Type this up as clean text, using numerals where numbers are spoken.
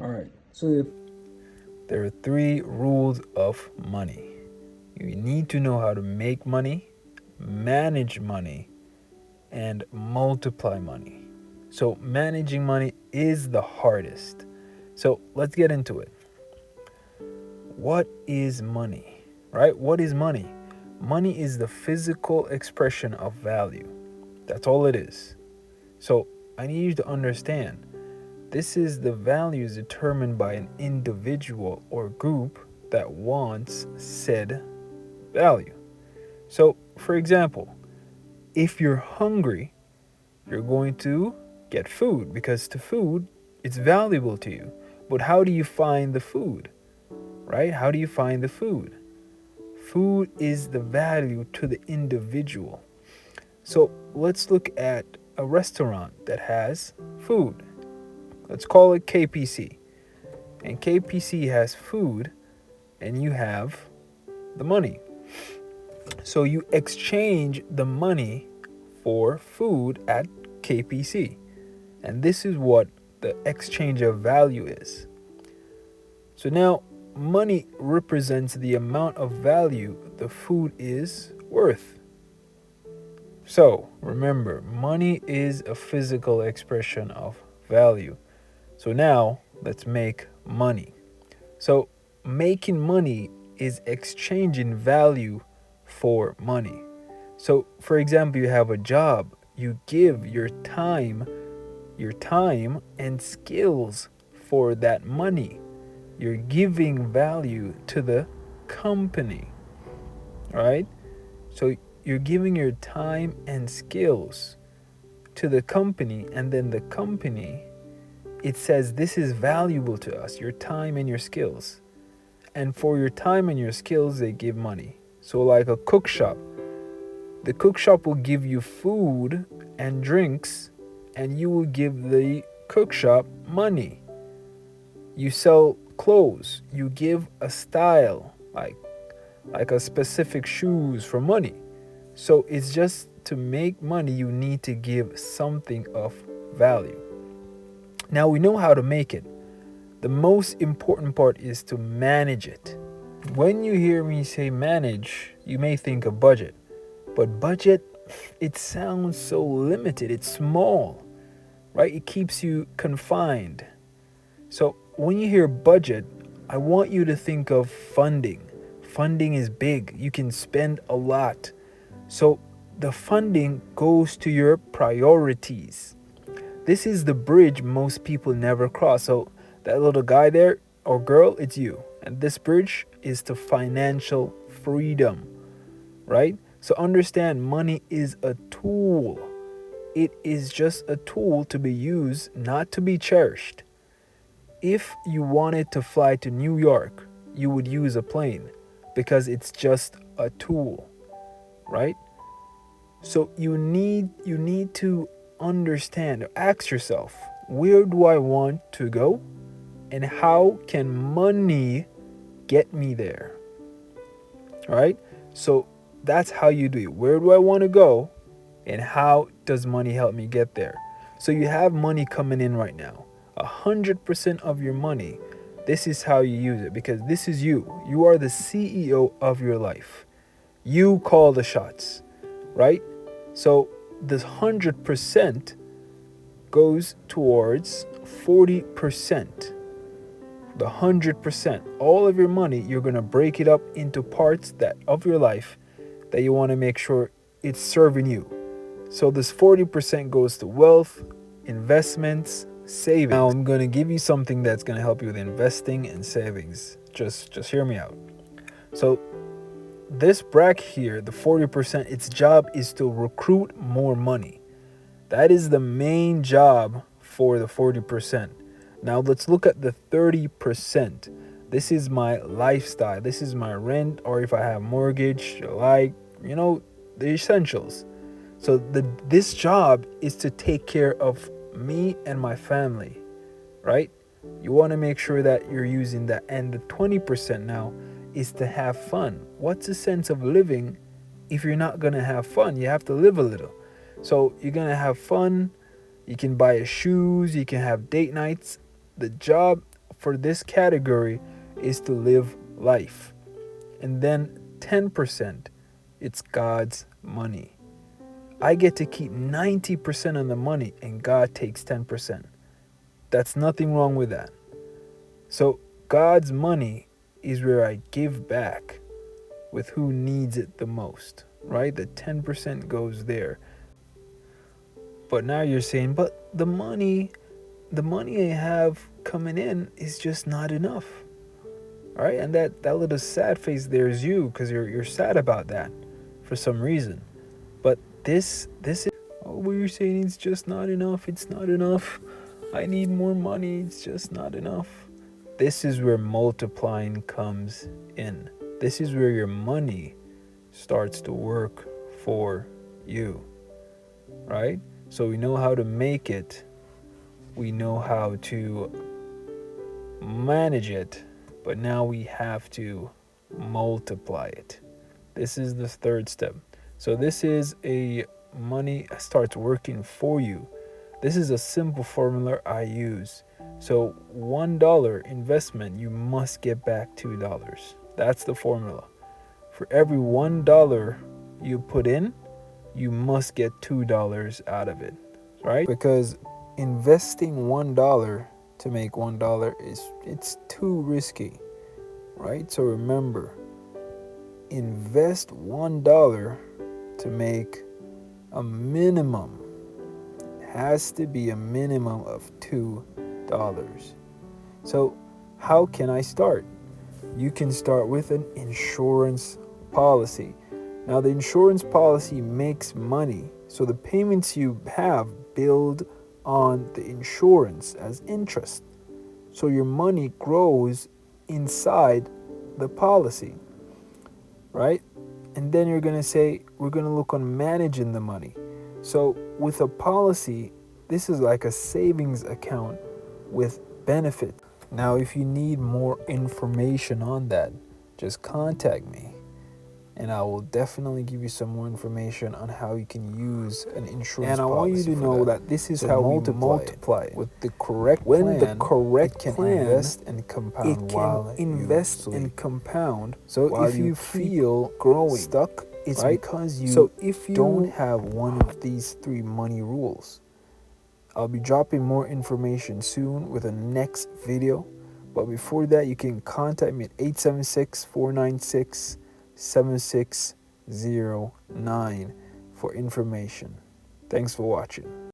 All right. So if There are three rules of money. You need to know how to make money, manage money, and multiply money. So, managing money is the hardest. So, let's get into it. What is money? Right? What is money? Money is the physical expression of value. That's all it is. So, I need you to understand this is the values determined by an individual or group that wants said value. So, for example, if you're hungry, you're going to get food because the food it's valuable to you. But how do you find the food? Right? How do you find the food? Food is the value to the individual. So, let's look at a restaurant that has food. Let's call it KPC. And KPC has food and you have the money. So you exchange the money for food at KPC. And this is what the exchange of value is. So now money represents the amount of value the food is worth. So remember, money is a physical expression of value. So now let's make money. So making money is exchanging value for money. So for example, you have a job, you give your time and skills for that money. You're giving value to the company, right? So you're giving your time and skills to the company, and then the company it says this is valuable to us, your time and your skills. And for your time and your skills, they give money. So, like a cook shop, the cook shop will give you food and drinks, and you will give the cook shop money. You sell clothes, you give a style, like a specific shoes for money. So, it's just to make money, you need to give something of value. Now we know how to make it. The most important part is to manage it. When you hear me say manage, you may think of budget. But budget, it sounds so limited, it's small, right? It keeps you confined. So when you hear budget, I want you to think of funding. Funding is big, you can spend a lot. So the funding goes to your priorities. This is the bridge most people never cross. So that little guy there or girl, it's you. And this bridge is to financial freedom, right? So understand money is a tool. It is just a tool to be used, not to be cherished. If you wanted to fly to New York, you would use a plane because it's just a tool, right? So you need to understand, ask yourself, where do I want to go and how can money get me there? All right? So that's how you do it. Where do I want to go and how does money help me get there? So you have money coming in right now. 100% of your money. This is how you use it because this is you. You are the CEO of your life. You call the shots, right? So this 100% goes towards 40%. The 100%, all of your money, you're going to break it up into parts that of your life that you want to make sure it's serving you. So this 40% goes to wealth, investments, savings. Now I'm going to give you something that's going to help you with investing and savings. Just hear me out. So this bracket here, the 40%, its job is to recruit more money. That is the main job for the 40%. Now let's look at the 30%. This is my lifestyle. This is my rent, or if I have mortgage, the essentials. So this job is to take care of me and my family, right? You want to make sure that you're using that. And the 20% now is to have fun. What's the sense of living if you're not going to have fun? You have to live a little. So you're going to have fun. You can buy shoes, you can have date nights. The job for this category is to live life. And then 10%, it's God's money. I get to keep 90% of the money and God takes 10%. That's nothing wrong with that. So God's money is where I give back with who needs it the most, right? The 10% goes there. But now you're saying, but the money I have coming in is just not enough. All right? And that little sad face there is you, because you're sad about that for some reason. But this is, what you're saying, it's just not enough. It's not enough. I need more money. It's just not enough. This is where multiplying comes in. This is where your money starts to work for you, right? So we know how to make it. We know how to manage it, but now we have to multiply it. This is the third step. So this is a money starts working for you. This is a simple formula I use. So $1 investment, you must get back $2. That's the formula. For every $1 you put in, you must get $2 out of it, right? Because investing $1 to make $1 it's too risky, right? So remember, invest $1 to make a minimum. Has to be a minimum of $2. So how can I start? You can start with an insurance policy. Now the insurance policy makes money, so the payments you have build on the insurance as interest. So your money grows inside the policy, right? And then you're going to say, we're going to look on managing the money. So with a policy, this is like a savings account with benefit. Now, if you need more information on that, just contact me and I will definitely give you some more information on how you can use an insurance policy. And I want you to know that this is how we multiply it. With the correct plan, when the correct plan, invest and compound. It can invest and compound. So if you feel growing stuck, it's right? Because you don't have one of these 3 money rules. I'll be dropping more information soon with a next video. But before that, you can contact me at 876-496-7609 for information. Thanks for watching.